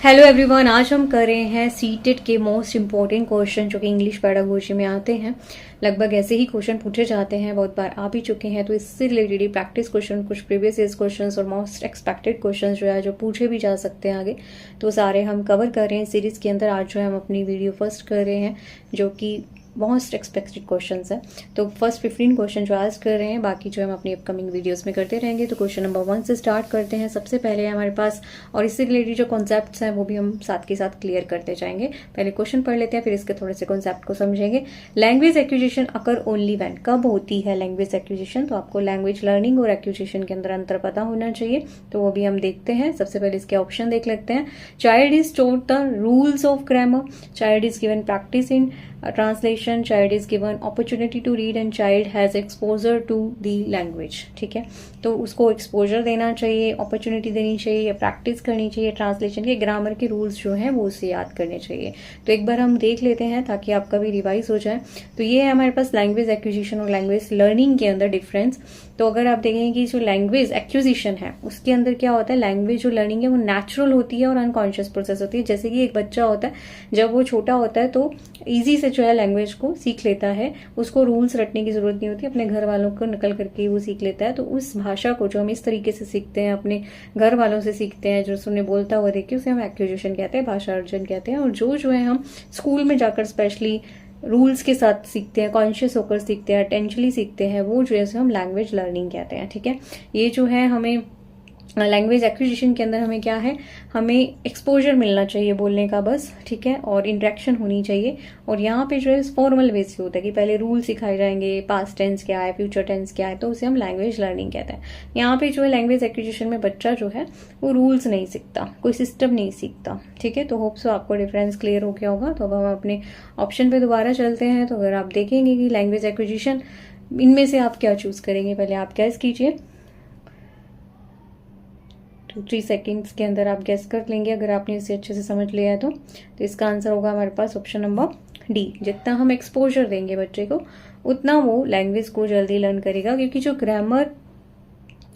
Hello everyone, आज हम कर रहे हैं सीटेट के मोस्ट इंपॉर्टेंट क्वेश्चन जो कि इंग्लिश पैडागोजी में आते हैं। लगभग ऐसे ही क्वेश्चन पूछे जाते हैं, बहुत बार आ भी चुके हैं। तो इससे रिलेटेड ही प्रैक्टिस क्वेश्चन, कुछ प्रीवियस ईयर्स क्वेश्चंस और मोस्ट एक्सपेक्टेड क्वेश्चन जो है जो पूछे भी जा सकते हैं आगे, तो सारे हम कवर कर रहे हैं सीरीज के अंदर। आज जो है हम अपनी वीडियो फर्स्ट कर रहे हैं जो कि मोस्ट एक्सपेक्टेड क्वेश्चंस है। तो फर्स्ट 15 क्वेश्चन जो आज कर रहे हैं, बाकी जो हम अपनी अपकमिंग वीडियोस में करते रहेंगे। तो क्वेश्चन नंबर 1 से स्टार्ट करते हैं। सबसे पहले हमारे पास, और इससे रिलेटेड जो कॉन्सेप्ट्स हैं वो भी हम साथ के साथ क्लियर करते जाएंगे। पहले क्वेश्चन पढ़ लेते हैं, फिर इसके थोड़े से कॉन्सेप्ट को समझेंगे। Language acquisition occur only when, कब होती है लैंग्वेज एक्विजिशन? तो आपको लैंग्वेज लर्निंग और एक्विजिशन के अंदर अंतर पता होना चाहिए, तो वो भी हम देखते हैं। सबसे पहले इसके ऑप्शन देख लेते हैं। Child is taught the rules of grammar, child is given practice in translation, child is given opportunity to read and child has exposure to the language. ठीक है, तो उसको एक्सपोजर देना चाहिए, अपॉर्चुनिटी देनी चाहिए, प्रैक्टिस करनी चाहिए ट्रांसलेशन के, ग्रामर के रूल्स जो हैं वो उसे याद करने चाहिए। तो एक बार हम देख लेते हैं ताकि आपका भी रिवाइज हो जाए। तो ये है हमारे पास लैंग्वेज एक्विजिशन और लैंग्वेज लर्निंग के अंदर डिफरेंस। तो अगर आप देखें कि जो लैंग्वेज एक्विजिशन है उसके अंदर क्या होता है, लैंग्वेज जो लर्निंग है वो नेचुरल होती है और अनकॉन्शियस प्रोसेस होती है। जैसे कि एक बच्चा होता है, जब वो छोटा होता है तो ईजी से जो है लैंग्वेज को सीख लेता है, उसको रूल्स रटने की जरूरत नहीं होती, अपने घर वालों को नकल करके वो सीख लेता है। तो उस भाषा को जो हम इस तरीके से सीखते हैं, अपने घर वालों से सीखते हैं, जो सुनने बोलता हुआ देखिए, उसे हम एक्विजिशन कहते हैं, भाषा अर्जन कहते हैं। और जो है हम स्कूल में जाकर स्पेशली रूल्स के साथ सीखते हैं, कॉन्शियस होकर सीखते हैं, अटेंशनली सीखते हैं, वो जो है हम लैंग्वेज लर्निंग कहते हैं। ठीक है, ये जो है हमें लैंग्वेज एक्विजिशन के अंदर हमें क्या है, हमें एक्सपोजर मिलना चाहिए बोलने का बस। ठीक है, और इंटरेक्शन होनी चाहिए। और यहाँ पे जो है फॉर्मल वे से होता है कि पहले रूल सिखाए जाएंगे, पास्ट टेंस क्या है, फ्यूचर टेंस क्या है, तो उसे हम लैंग्वेज लर्निंग कहते हैं। यहाँ पे जो है लैंग्वेज एक्विजिशन में बच्चा जो है वो रूल्स नहीं सीखता, कोई सिस्टम नहीं सीखता। ठीक है, तो होप सो आपको डिफरेंस क्लियर हो गया होगा। तो अब हम अपने ऑप्शन पे दोबारा चलते हैं। तो अगर आप देखेंगे कि लैंग्वेज एक्विजिशन, इनमें से आप क्या चूज करेंगे, पहले आप गैस कीजिए। 3 सेकेंड्स के अंदर आप गेस कर लेंगे अगर आपने इसे अच्छे से समझ लिया है तो इसका आंसर होगा हमारे पास ऑप्शन नंबर डी। जितना हम एक्सपोजर देंगे बच्चे को उतना वो लैंग्वेज को जल्दी लर्न करेगा, क्योंकि जो ग्रामर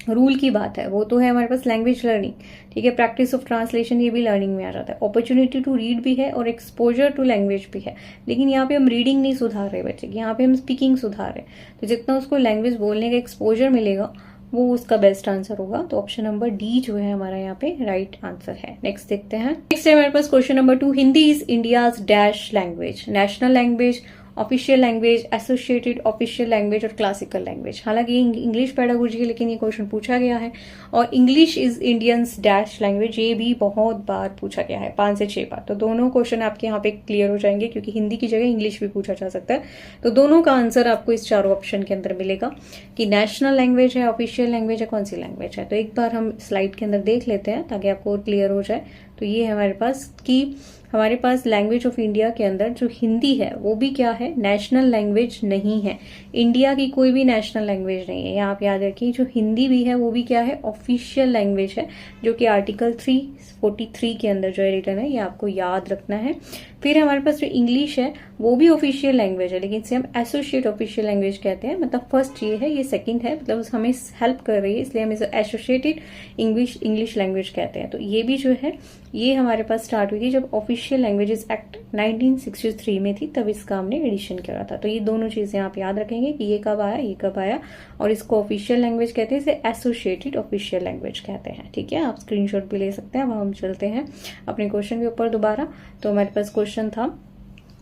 रूल की बात है वो तो है हमारे पास लैंग्वेज लर्निंग। ठीक है, प्रैक्टिस ऑफ ट्रांसलेशन ये भी लर्निंग में आ जाता है, अपॉर्चुनिटी टू रीड भी है और एक्सपोजर टू लैंग्वेज भी है। लेकिन यहाँ पे हम रीडिंग नहीं सुधार रहे बच्चे की, यहाँ पे हम स्पीकिंग सुधार रहे। तो जितना उसको लैंग्वेज बोलने का एक्सपोजर मिलेगा वो उसका बेस्ट आंसर होगा। तो ऑप्शन नंबर डी जो है हमारा यहाँ पे राइट आंसर है। नेक्स्ट देखते हैं। नेक्स्ट है हमारे पास question number 2। Hindi is India's dash language, national language, official language, associated official language और क्लासिकल लैंग्वेज। हालांकि इंग्लिश पैडागोजी है लेकिन ये क्वेश्चन पूछा गया है। और English is Indians dash language, ये भी बहुत बार पूछा गया है, 5 से 6 बार। तो दोनों क्वेश्चन आपके यहाँ पे क्लियर हो जाएंगे, क्योंकि हिंदी की जगह इंग्लिश भी पूछा जा सकता है। तो दोनों का आंसर आपको इस चारों ऑप्शन के अंदर मिलेगा कि नेशनल लैंग्वेज है, ऑफिशियल लैंग्वेज है, कौन सी लैंग्वेज है। तो एक बार हम स्लाइड के अंदर देख लेते हैं ताकि आपको क्लियर हो जाए। तो ये है हमारे पास कि हमारे पास लैंग्वेज ऑफ इंडिया के अंदर जो हिंदी है वो भी क्या है, नेशनल लैंग्वेज नहीं है। इंडिया की कोई भी नेशनल लैंग्वेज नहीं है। यहाँ आप याद रखिए, जो हिंदी भी है वो भी क्या है, ऑफिशियल लैंग्वेज है, जो कि आर्टिकल 343 के अंदर जो है रिटर्न है, ये आपको याद रखना है। फिर हमारे पास जो इंग्लिश है वो भी ऑफिशियल लैंग्वेज है, लेकिन इसे हम एसोसिएट ऑफिशियल लैंग्वेज कहते हैं। मतलब फर्स्ट ये है, ये सेकंड है, मतलब हमें हेल्प कर रही है, इसलिए हम इसे एसोसिएटेड इंग्लिश लैंग्वेज कहते हैं। तो ये भी जो है ये हमारे पास स्टार्ट हुई थी जब ऑफिशियल लैंग्वेजेस एक्ट 1963 में थी, तब इसका हमने एडिशन किया था। तो ये दोनों चीजें आप याद रखेंगे कि ये कब आया, ये कब आया। और इसको ऑफिशियल लैंग्वेज कहते हैं, इसे एसोसिएटेड ऑफिशियल लैंग्वेज कहते हैं। ठीक है, आप स्क्रीनशॉट भी ले सकते हैं। अब हम चलते हैं अपने क्वेश्चन के ऊपर दोबारा। तो हमारे पास क्वेश्चन था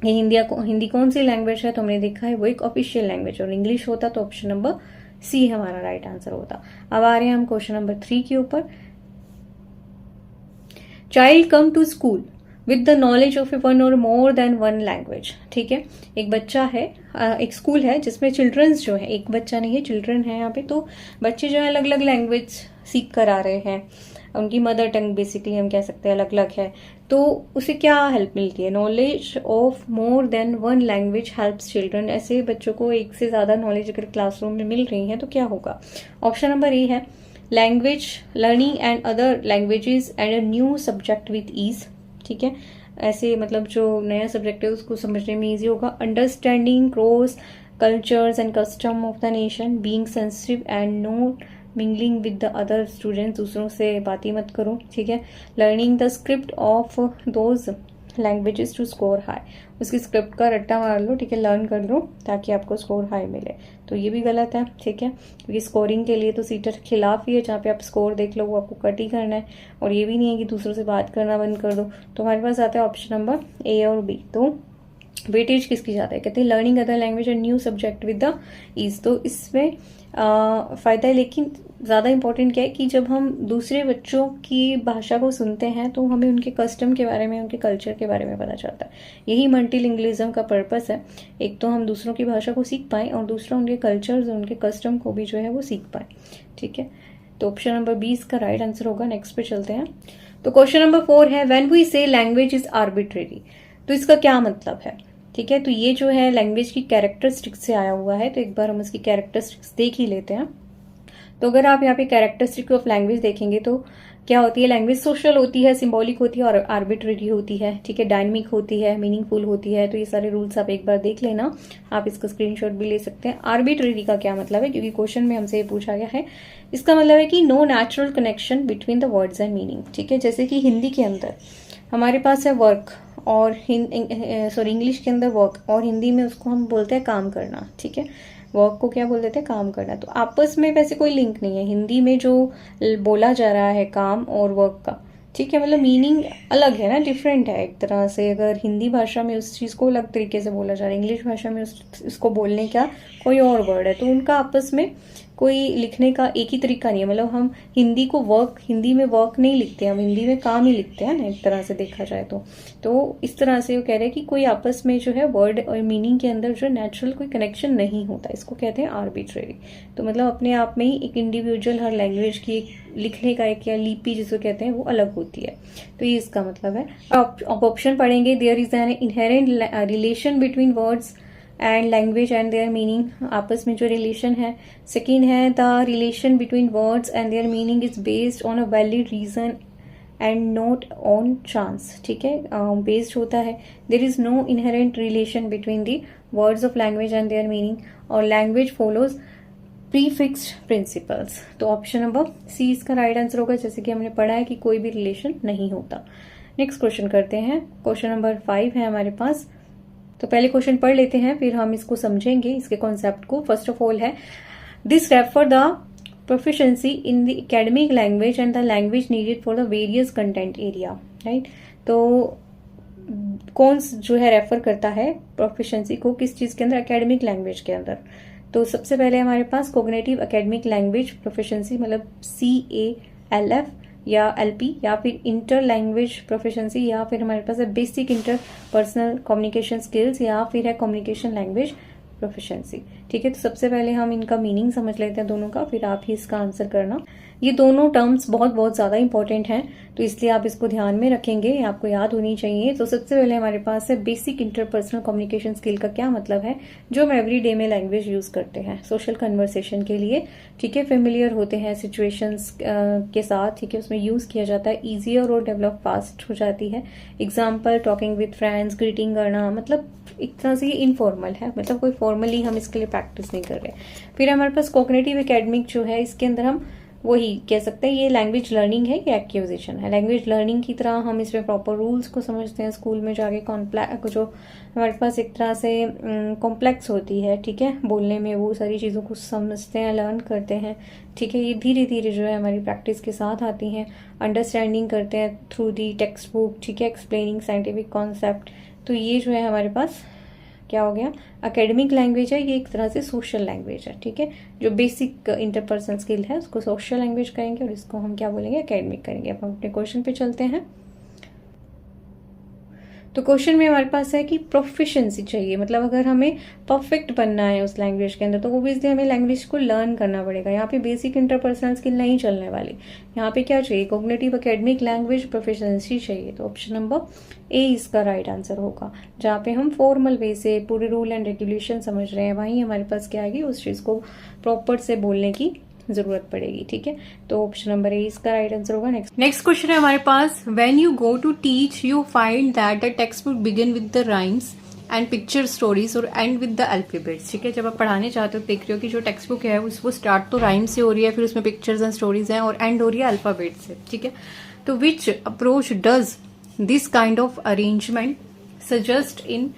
ये हिंदी कौन सी लैंग्वेज है, तो हमने देखा है वो एक ऑफिशियल लैंग्वेज, और इंग्लिश होता तो ऑप्शन नंबर सी हमारा राइट आंसर होता। अब आ रहे हैं हम क्वेश्चन नंबर 3 के ऊपर। Child come to school with the knowledge of one or more then one language. ठीक है, एक बच्चा है, एक स्कूल है जिसमें चिल्ड्रंस जो है, एक बच्चा नहीं है, चिल्ड्रन है यहाँ पे। तो बच्चे जो है अलग अलग लैंग्वेज सीख कर आ रहे हैं, उनकी मदर टंग बेसिकली हम कह सकते हैं अलग अलग है। तो उसे क्या हेल्प मिलती है, knowledge of more than one language helps children. ऐसे बच्चों को एक से ज्यादा नॉलेज अगर क्लासरूम में मिल रही है तो क्या होगा। ऑप्शन नंबर ए है language learning and other languages and a new subject with ease. ठीक है, ऐसे मतलब जो नया सब्जेक्ट है उसको समझने में ईजी होगा। Understanding cross cultures and custom of the nation, being sensitive and no mingling with the other students, दूसरों से बातें मत करो, ठीक है। Learning the script of those languages to score high, उसकी स्क्रिप्ट का रट्टा मार लो, ठीक है, लर्न कर लो ताकि आपको स्कोर हाई मिले। तो ये भी गलत है, ठीक है, क्योंकि स्कोरिंग के लिए तो सीटेट खिलाफ ही है, जहाँ पे आप स्कोर देख लो वो आपको कट ही करना है। और ये भी नहीं है कि दूसरों से बात करना बंद कर दो। तो हमारे पास आता है ऑप्शन नंबर ए और बी। तो वेटेज किसकी जाता है, कहते हैं learning other language and new subject with the ease. तो इसमें फायदा है, लेकिन ज्यादा इंपॉर्टेंट क्या है कि जब हम दूसरे बच्चों की भाषा को सुनते हैं तो हमें उनके कस्टम के बारे में, उनके कल्चर के बारे में पता चलता है। यही मल्टीलिंगुअलिज्म का पर्पस है, एक तो हम दूसरों की भाषा को सीख पाए और दूसरा उनके कल्चर्स और उनके कस्टम को भी जो है वो सीख पाए, ठीक है। तो ऑप्शन नंबर 20 का राइट आंसर होगा। नेक्स्ट पे चलते हैं। तो क्वेश्चन नंबर 4 है व्हेन वी से लैंग्वेज इज आर्बिट्रेरी, तो इसका क्या मतलब है, ठीक है। तो ये जो है लैंग्वेज की कैरेक्टरिस्टिक्स से आया हुआ है, तो एक बार हम इसकी कैरेक्टरिस्टिक्स देख ही लेते हैं। तो अगर आप यहाँ पे कैरेक्टरिस्टिक ऑफ लैंग्वेज देखेंगे तो क्या होती है, लैंग्वेज सोशल होती है, सिंबॉलिक होती है और आर्बिट्रेरी होती है, ठीक है, डायनेमिक होती है, मीनिंगफुल होती है। तो ये सारे रूल्स आप एक बार देख लेना, आप इसका स्क्रीनशॉट भी ले सकते हैं। आर्बिट्रेरी का क्या मतलब है, क्योंकि क्वेश्चन में हमसे ये पूछा गया है, इसका मतलब है कि no natural connection between the words and meaning, ठीक है। जैसे कि हिंदी के अंदर हमारे पास है वर्क और इंग्लिश के अंदर वर्क और हिंदी में उसको हम बोलते हैं काम करना, ठीक है। वर्क को क्या बोल देते हैं, काम करना। तो आपस में वैसे कोई लिंक नहीं है। हिंदी में जो बोला जा रहा है काम और वर्क का, ठीक है, मतलब मीनिंग अलग है ना, डिफरेंट है एक तरह से। अगर हिंदी भाषा में उस चीज को अलग तरीके से बोला जा रहा है, इंग्लिश भाषा में उसको बोलने का कोई और वर्ड है, तो उनका आपस में कोई लिखने का एक ही तरीका नहीं है। मतलब हम हिंदी को वर्क, हिंदी में वर्क नहीं लिखते, हम हिंदी में काम ही लिखते हैं ना, एक तरह से देखा जाए तो इस तरह से वो कह रहे हैं कि कोई आपस में जो है वर्ड और मीनिंग के अंदर जो नेचुरल कोई कनेक्शन नहीं होता, इसको कहते हैं आर्बिट्रेरी। तो मतलब अपने आप में ही एक इंडिविजुअल हर लैंग्वेज की एक लिखने का एक या लिपि जिसको कहते हैं वो अलग होती है। तो ये इसका मतलब है। अब ऑप्शन पढ़ेंगे, there is an inherent relation between words and language and their meaning, आपस में जो रिलेशन है। सेकेंड है the relation between words and their meaning is based on a valid reason and not on chance, ठीक है, based होता है। There is no inherent relation between the words of language and their meaning, और language follows prefixed principles. तो option number C इसका right answer होगा, जैसे कि हमने पढ़ा है कि कोई भी रिलेशन नहीं होता। नेक्स्ट क्वेश्चन करते हैं। क्वेश्चन नंबर 5 है हमारे पास। तो पहले क्वेश्चन पढ़ लेते हैं, फिर हम इसको समझेंगे, इसके कॉन्सेप्ट को। फर्स्ट ऑफ ऑल है this refer the proficiency in the academic language and the language needed for the various content area, right. तो कौन जो है रेफर करता है प्रोफिशिएंसी को, किस चीज के अंदर, एकेडमिक लैंग्वेज के अंदर। तो सबसे पहले हमारे पास कोग्निटिव एकेडमिक लैंग्वेज प्रोफिशिएंसी, मतलब CALF या LP, या फिर इंटर लैंग्वेज प्रोफिशिएंसी, या फिर हमारे पास है basic inter personal communication skills, या फिर है कम्युनिकेशन लैंग्वेज प्रोफिशिएंसी, ठीक है। तो सबसे पहले हम इनका मीनिंग समझ लेते हैं दोनों का, फिर आप ही इसका आंसर करना। ये दोनों टर्म्स बहुत बहुत ज्यादा इंपॉर्टेंट हैं, तो इसलिए आप इसको ध्यान में रखेंगे, आपको याद होनी चाहिए। तो सबसे पहले हमारे पास है बेसिक इंटरपर्सनल कम्युनिकेशन स्किल का क्या मतलब है, जो हम एवरीडे में लैंग्वेज यूज करते हैं सोशल कन्वर्सेशन के लिए, ठीक है, फेमिलियर होते हैं सिचुएशंस के साथ, ठीक है, उसमें यूज किया जाता है, ईजियर और डेवलप फास्ट हो जाती है। Example talking with friends, greeting करना, मतलब एक तरह से ये इनफॉर्मल है, मतलब कोई फॉर्मली हम इसके लिए प्रैक्टिस नहीं कर रहे। फिर हमारे पास कॉग्निटिव एकेडमिक जो है, इसके अंदर हम वही कह सकते हैं ये लैंग्वेज लर्निंग है या एक्विजिशन है। लैंग्वेज लर्निंग की तरह हम इसमें प्रॉपर रूल्स को समझते हैं, स्कूल में जाके जो हमारे पास एक तरह से कॉम्प्लेक्स होती है, ठीक है, बोलने में, वो सारी चीज़ों को समझते हैं, लर्न करते हैं, ठीक है। ये धीरे धीरे जो है हमारी प्रैक्टिस के साथ आती हैं। अंडरस्टैंडिंग करते हैं थ्रू दी टेक्स्ट बुक, ठीक है, एक्सप्लेनिंग साइंटिफिक कॉन्सेप्ट। तो ये जो है हमारे पास क्या हो गया, एकेडमिक लैंग्वेज है, ये एक तरह से सोशल लैंग्वेज है, ठीक है। जो बेसिक इंटरपर्सनल स्किल है उसको सोशल लैंग्वेज करेंगे और इसको हम क्या बोलेंगे, एकेडमिक करेंगे। अब हम अपने क्वेश्चन पे चलते हैं। तो क्वेश्चन में हमारे पास है कि प्रोफिशिएंसी चाहिए, मतलब अगर हमें परफेक्ट बनना है उस लैंग्वेज के अंदर तो ओब्वियसली हमें लैंग्वेज को लर्न करना पड़ेगा। यहाँ पे बेसिक इंटरपर्सनल स्किल नहीं चलने वाली, यहाँ पे क्या चाहिए, कॉग्निटिव एकेडमिक लैंग्वेज प्रोफिशिएंसी चाहिए। तो ऑप्शन नंबर ए इसका राइट आंसर होगा। जहाँ पे हम फॉर्मल वे से पूरे रूल एंड रेगुलेशन समझ रहे हैं, वहीं हमारे पास क्या आएगी, उस चीज को प्रॉपर से बोलने की जरूरत पड़ेगी, ठीक है। तो ऑप्शन नंबर ए इसका राइट आंसर होगा। नेक्स्ट क्वेश्चन है हमारे पास, when you go to teach you find that the text book begin with the rhymes and picture stories और एंड विद द अल्फाबेट्स। ठीक है, जब आप पढ़ाने चाहते हो देख रहे हो कि जो टेक्स्ट बुक है वो स्टार्ट तो राइम से हो रही है, फिर उसमें पिक्चर्स एंड स्टोरीज हैं और एंड हो रही है अल्फाबेट से। ठीक है, तो which approach does this kind of arrangement suggest in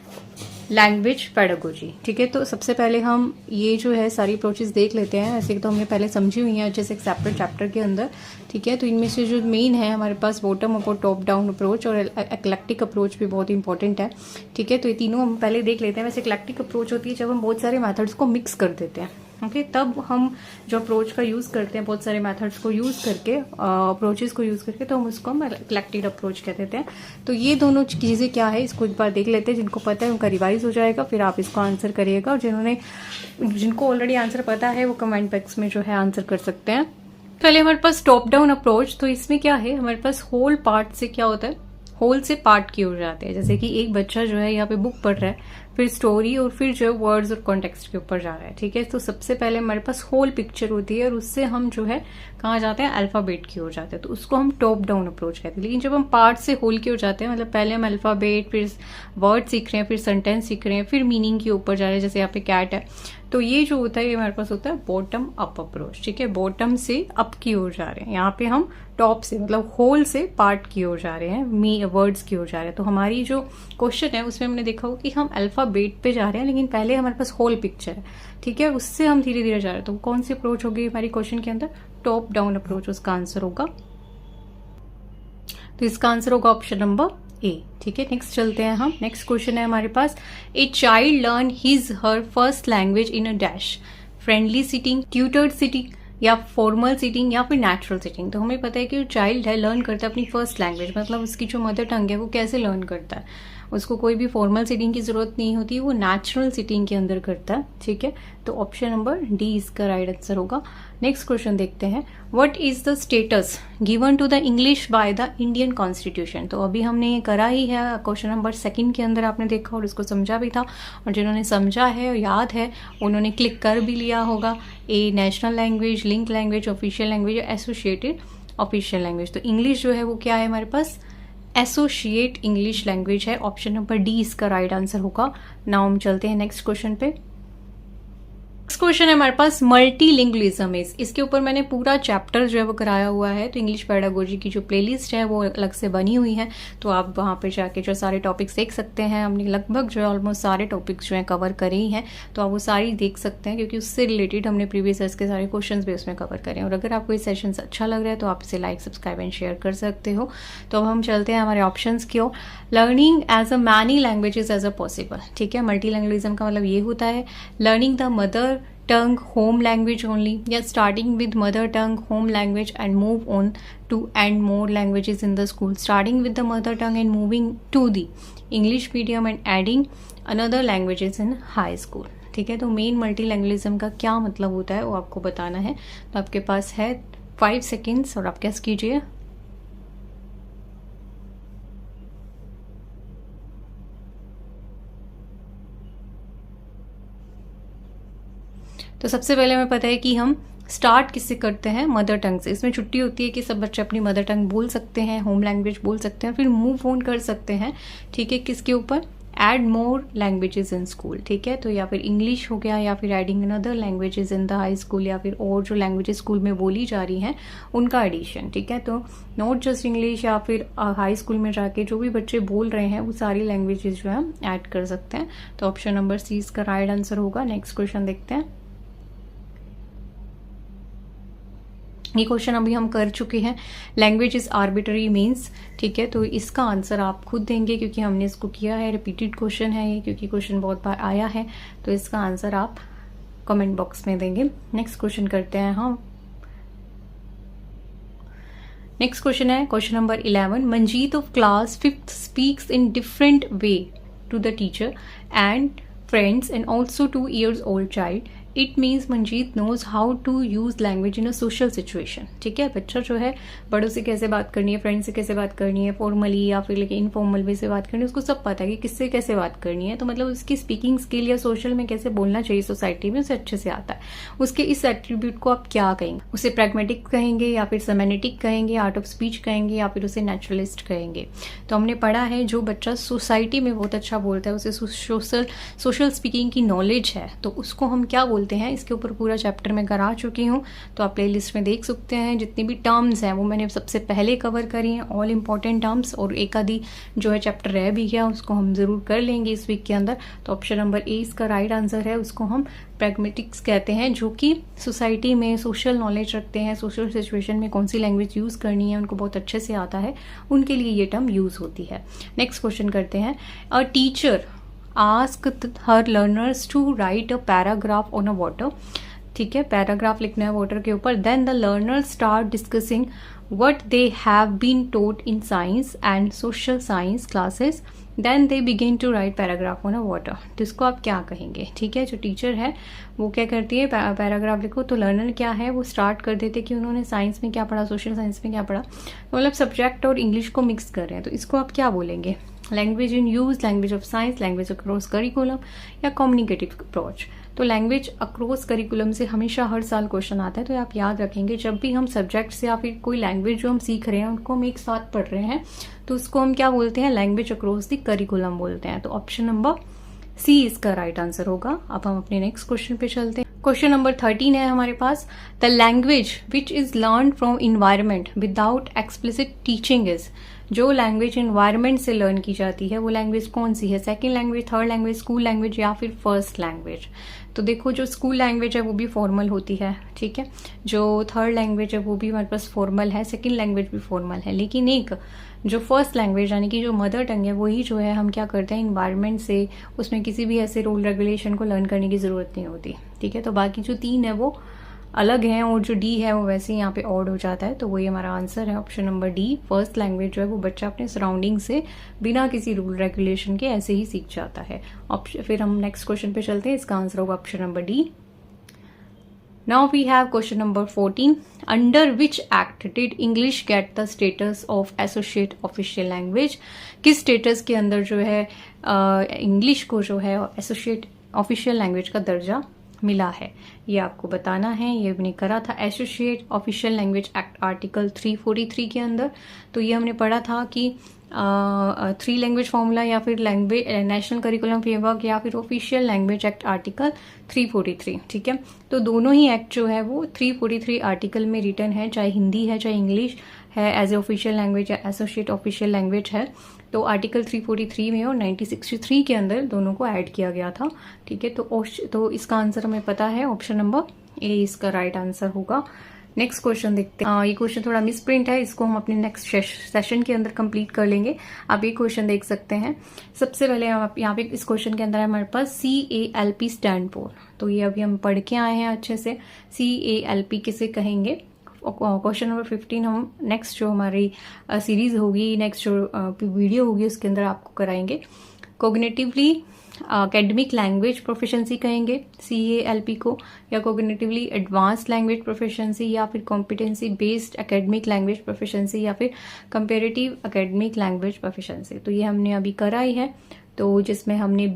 language pedagogy. ठीक है, तो सबसे पहले हम ये जो है सारी अप्रोचेस देख लेते हैं। ऐसे तो हमने पहले समझी हुई हैं जैसे एक सेपरेट चैप्टर के अंदर। ठीक है, तो इनमें से जो मेन है हमारे पास बॉटम अप और टॉप डाउन अप्रोच और एक्लेक्टिक अप्रोच भी बहुत इंपॉर्टेंट है। ठीक है, तो ये तीनों हम पहले देख लेते हैं। वैसे एक्लेक्टिक अप्रोच होती है जब हम बहुत सारे मेथड्स को मिक्स कर देते हैं। ओके, तब हम जो अप्रोच का यूज़ करते हैं बहुत सारे मेथड्स को यूज़ करके, अप्रोचेस को यूज़ करके, तो हम उसको हम एक्लेक्टिक अप्रोच कह देते हैं। तो ये दोनों चीज़ें क्या है इसको एक बार देख लेते हैं। जिनको पता है उनका रिवाइज हो जाएगा, फिर आप इसको आंसर करिएगा। और जिनको ऑलरेडी आंसर पता है वो कमेंट बॉक्स में जो है आंसर कर सकते हैं। पहले हमारे पास टॉप डाउन अप्रोच, तो इसमें क्या है हमारे पास होल पार्ट से क्या होता है, होल से पार्ट किए हो जाते हैं। जैसे कि एक बच्चा जो है यहाँ पे बुक पढ़ रहा है, फिर स्टोरी और फिर जो है वर्ड्स और कॉन्टेक्स्ट के ऊपर जा रहा है। ठीक है, तो सबसे पहले हमारे पास होल पिक्चर होती है और उससे हम जो है कहाँ जाते हैं, अल्फाबेट की हो जाते हैं, तो उसको हम टॉप डाउन अप्रोच कहते हैं। लेकिन जब हम पार्ट से होल की हो जाते हैं, मतलब पहले हम अल्फाबेट, फिर वर्ड सीख रहे हैं, फिर सेंटेंस सीख रहे हैं, फिर मीनिंग के ऊपर जा रहे हैं, जैसे यहाँ पे कैट है, तो ये जो होता है ये हमारे पास होता है बॉटम अप अप्रोच। ठीक है, बॉटम से अप की ओर जा रहे हैं, यहाँ पे हम टॉप से मतलब होल से पार्ट की ओर जा रहे हैं, वर्ड्स की ओर जा रहे हैं। तो हमारी जो क्वेश्चन है उसमें हमने देखा हो कि हम अल्फाबेट पे जा रहे हैं, लेकिन पहले हमारे पास होल पिक्चर है। ठीक है, उससे हम धीरे धीरे जा रहे हैं। तो कौन सी अप्रोच होगी हमारी क्वेश्चन के अंदर, टॉप डाउन अप्रोच उसका आंसर होगा। तो इसका आंसर होगा ऑप्शन नंबर ए। ठीक है, नेक्स्ट चलते हैं हम। नेक्स्ट क्वेश्चन है हमारे पास, a child learn his her first language in a dash, friendly sitting, tutored sitting या फॉर्मल सिटिंग या फिर नेचुरल सिटिंग। तो हमें पता है कि जो चाइल्ड है लर्न करता है अपनी फर्स्ट लैंग्वेज, मतलब उसकी जो मदर टंग है वो कैसे लर्न करता है, उसको कोई भी फॉर्मल सिटिंग की जरूरत नहीं होती, वो नेचुरल सिटिंग के अंदर करता है। ठीक है, तो ऑप्शन नंबर डी इसका राइट आंसर होगा। नेक्स्ट क्वेश्चन देखते हैं, what is the status given to the English by the Indian constitution. तो अभी हमने ये करा ही है, क्वेश्चन नंबर 2 के अंदर आपने देखा और उसको समझा भी था, और जिन्होंने समझा है और याद है उन्होंने क्लिक कर भी लिया होगा। A national language, link language, official language, associated official language. तो इंग्लिश जो है वो क्या है हमारे पास, एसोसिएट इंग्लिश लैंग्वेज है। ऑप्शन नंबर डी इसका राइट आंसर होगा। नाउ हम चलते हैं नेक्स्ट क्वेश्चन पे। नेक्स्ट क्वेश्चन है हमारे पास, मल्टीलिंगुअलिज्म इज। इसके ऊपर मैंने पूरा चैप्टर जो है वो कराया हुआ है। तो इंग्लिश पेडागोजी की जो प्लेलिस्ट है वो अलग से बनी हुई है, तो आप वहाँ पे जाके जो सारे टॉपिक्स देख सकते हैं। हमने लगभग जो है ऑलमोस्ट सारे टॉपिक्स जो है कवर करे ही हैं, तो आप वो सारी देख सकते हैं, क्योंकि उससे रिलेटेड हमने प्रीवियस ईयर्स के सारे क्वेश्चन भी उसमें कवर करें। और अगर आपको ये सेशन अच्छा लग रहा है तो आप इसे लाइक, सब्सक्राइब एंड शेयर कर सकते हो। तो अब हम चलते हैं हमारे ऑप्शन की ओर। Learning as a many languages as a possible. ठीक है, मल्टीलिंगुअलिज्म का मतलब ये होता है learning the mother tongue home language only, या starting with mother tongue home language and move on to and more languages in the school, starting with the mother tongue and moving to the English medium and adding another languages in high school. ठीक है, तो main multilingualism का क्या मतलब होता है वो आपको बताना है। तो आपके पास है 5 सेकेंड्स और आप गेस कीजिए। तो सबसे पहले हमें पता है कि हम स्टार्ट किससे करते हैं, मदर टंग से। इसमें छुट्टी होती है कि सब बच्चे अपनी मदर टंग बोल सकते हैं, होम लैंग्वेज बोल सकते हैं, फिर मूव ऑन कर सकते हैं। ठीक है, किसके ऊपर, add more languages in school. ठीक है, तो या फिर इंग्लिश हो गया, या फिर adding another languages in the high school, या फिर और जो लैंग्वेजेस स्कूल में बोली जा रही हैं उनका एडिशन। ठीक है, तो नॉट जस्ट इंग्लिश, या फिर हाई स्कूल में जाके जो भी बच्चे बोल रहे हैं वो सारी लैंग्वेजेस जो है ऐड कर सकते हैं। तो ऑप्शन नंबर सी इसका राइट आंसर होगा। नेक्स्ट क्वेश्चन देखते हैं। ये क्वेश्चन अभी हम कर चुके हैं, लैंग्वेज इज आर्बिट्ररी मीन्स। ठीक है, तो इसका आंसर आप खुद देंगे क्योंकि हमने इसको किया है, रिपीटेड क्वेश्चन है ये, क्योंकि क्वेश्चन बहुत बार आया है। तो इसका आंसर आप कमेंट बॉक्स में देंगे। नेक्स्ट क्वेश्चन करते हैं हम। नेक्स्ट क्वेश्चन है question number 11, Manjeet of class 5th speaks in different way to the teacher and friends and also 2 years old child it means Manjeet knows how to use language in a social situation. ठीक है, बच्चा जो है बड़ों से कैसे बात करनी है, फ्रेंड से कैसे बात करनी है, फॉर्मली या फिर लेकिन इनफॉर्मल वे से बात करनी है, उसको सब पता है कि किससे कैसे बात करनी है। तो मतलब उसकी स्पीकिंग स्किल या सोशल में कैसे बोलना चाहिए सोसाइटी में, उसे अच्छे से आता है। उसके इस एट्रीब्यूट को आप क्या कहेंगे? उसे प्रैग्मेटिक कहेंगे या फिर सेमेनेटिक कहेंगे, आर्ट ऑफ स्पीच कहेंगे या फिर उसे नेचुरलिस्ट कहेंगे? तो हमने पढ़ा है जो बच्चा सोसाइटी में बहुत अच्छा बोलता है, उसे सोशल स्पीकिंग की नॉलेज है, तो उसको हम क्या बोलते हैं। इसके ऊपर पूरा चैप्टर मैं करा चुकी हूँ, तो आप प्लेलिस्ट में देख सकते हैं। जितनी भी टर्म्स हैं वो मैंने सबसे पहले कवर करी हैं, ऑल इंपॉर्टेंट टर्म्स, और एक आधी जो है चैप्टर रह भी गया उसको हम जरूर कर लेंगे इस वीक के अंदर। तो ऑप्शन नंबर ए इसका राइट आंसर है। उसको हम प्रैग्मेटिक्स कहते हैं, जो कि सोसाइटी में सोशल नॉलेज रखते हैं, सोशल सिचुएशन में कौन सी लैंग्वेज यूज करनी है उनको बहुत अच्छे से आता है, उनके लिए ये टर्म यूज होती है। नेक्स्ट क्वेश्चन करते हैं। A teacher asked her learners to write a paragraph on a water। ठीक है, पैराग्राफ लिखना है वाटर के ऊपर। Then the learners start discussing what they have been taught in science and social science classes, then they begin to write paragraph on a water। तो इसको आप क्या कहेंगे? ठीक है, जो टीचर है वो क्या करती है, पैराग्राफ लिखो। तो लर्नर क्या है, वो स्टार्ट कर देते कि उन्होंने साइंस में क्या पढ़ा, सोशल साइंस में क्या पढ़ा, मतलब सब्जेक्ट और इंग्लिश को मिक्स कर रहे हैं। तो इसको आप क्या बोलेंगे? Language in use, language of science, language across curriculum या कम्युनिकेटिव अप्रोच। तो लैंग्वेज अक्रॉस करिकुलम से हमेशा हर साल क्वेश्चन आता है, तो आप याद रखेंगे जब भी हम सब्जेक्ट से या फिर कोई लैंग्वेज जो हम सीख रहे हैं उनको हम एक साथ पढ़ रहे हैं तो उसको हम क्या बोलते हैं, लैंग्वेज अक्रॉस द करिकुलम बोलते हैं। तो ऑप्शन नंबर सी इसका राइट आंसर होगा। अब हम अपने नेक्स्ट क्वेश्चन पे चलते हैं। क्वेश्चन नंबर 13 है हमारे पास। The language which is learn from environment without explicit teaching is. जो लैंग्वेज इन्वायरमेंट से लर्न की जाती है वो लैंग्वेज कौन सी है? Second language, third language, school language या फिर फर्स्ट लैंग्वेज? तो देखो, जो स्कूल लैंग्वेज है वो भी फॉर्मल होती है, ठीक है। जो थर्ड लैंग्वेज है वो भी हमारे पास फॉर्मल है, सेकंड लैंग्वेज भी फॉर्मल है, लेकिन एक जो फर्स्ट लैंग्वेज यानी कि जो मदर टंग है वही जो है हम क्या करते हैं, इन्वायरमेंट से, उसमें किसी भी ऐसे रूल रेगुलेशन को लर्न करने की जरूरत नहीं होती, ठीक है। तो बाकी जो तीन है वो अलग हैं और जो डी है वो वैसे ही यहाँ पे ऑड हो जाता है, तो वही हमारा आंसर है option number D. First language जो है वो बच्चा अपने सराउंडिंग से बिना किसी रूल रेगुलेशन के ऐसे ही सीख जाता है। फिर हम नेक्स्ट क्वेश्चन पे चलते हैं, इसका आंसर होगा option number D. Now we have question number 14। Under which act did English get the status of associate official language? किस स्टेटस के अंदर जो है इंग्लिश को जो है एसोसिएट ऑफिशियल लैंग्वेज का दर्जा मिला है, ये आपको बताना है। ये हमने करा था associate official language act article 343 के अंदर। तो ये हमने पढ़ा था कि 3 लैंग्वेज फॉर्मूला या फिर लैंग्वेज नेशनल करिकुलम फ्रेमवर्क या फिर ऑफिशियल लैंग्वेज एक्ट आर्टिकल 343, ठीक है। तो दोनों ही एक्ट जो है वो 343 आर्टिकल में रिटर्न है, चाहे हिंदी है चाहे इंग्लिश है, एज ए ऑफिशियल लैंग्वेज या एसोसिएट ऑफिशियल लैंग्वेज है। तो आर्टिकल 343 में और 1963 के अंदर दोनों को ऐड किया गया था, ठीक है। तो इसका आंसर हमें पता है, ऑप्शन नंबर ए इसका राइट आंसर होगा। नेक्स्ट क्वेश्चन देखते हैं। ये क्वेश्चन थोड़ा मिसप्रिंट है, इसको हम अपने नेक्स्ट सेशन के अंदर कंप्लीट कर लेंगे। आप ये क्वेश्चन देख सकते हैं। सबसे पहले आप यहाँ पे इस क्वेश्चन के अंदर है हमारे पास CALP स्टैंड फॉर। तो ये अभी हम पढ़ के आए हैं अच्छे से, CALP किसे कहेंगे। क्वेश्चन नंबर 15 हम नेक्स्ट जो हमारी सीरीज होगी, नेक्स्ट जो वीडियो होगी उसके अंदर आपको कराएंगे। कोग्निटिवली एकेडमिक लैंग्वेज प्रोफिशिएंसी कहेंगे CALP को, या कोग्निटिवली एडवांस्ड लैंग्वेज प्रोफिशिएंसी, या फिर competency based academic language proficiency, या फिर कंपेरेटिव एकेडमिक लैंग्वेज प्रोफिशिएंसी। तो ये हमने अभी कराई है, तो जिसमें हमने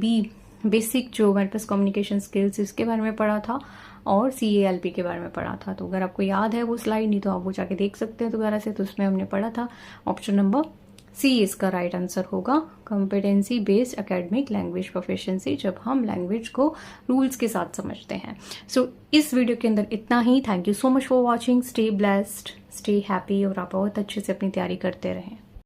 बेसिक जो हमारे पास कम्युनिकेशन स्किल्स इसके बारे में पढ़ा था और CALP के बारे में पढ़ा था। तो अगर आपको याद है वो स्लाइड, नहीं तो आप वो जाके देख सकते हैं दोबारा से। तो उसमें हमने पढ़ा था, ऑप्शन नंबर सी इसका राइट आंसर होगा, competency based academic language proficiency, जब हम लैंग्वेज को रूल्स के साथ समझते हैं। सो इस वीडियो के अंदर इतना ही। Thank you so much for watching. Stay blessed, stay happy और आप बहुत अच्छे से अपनी तैयारी करते रहें।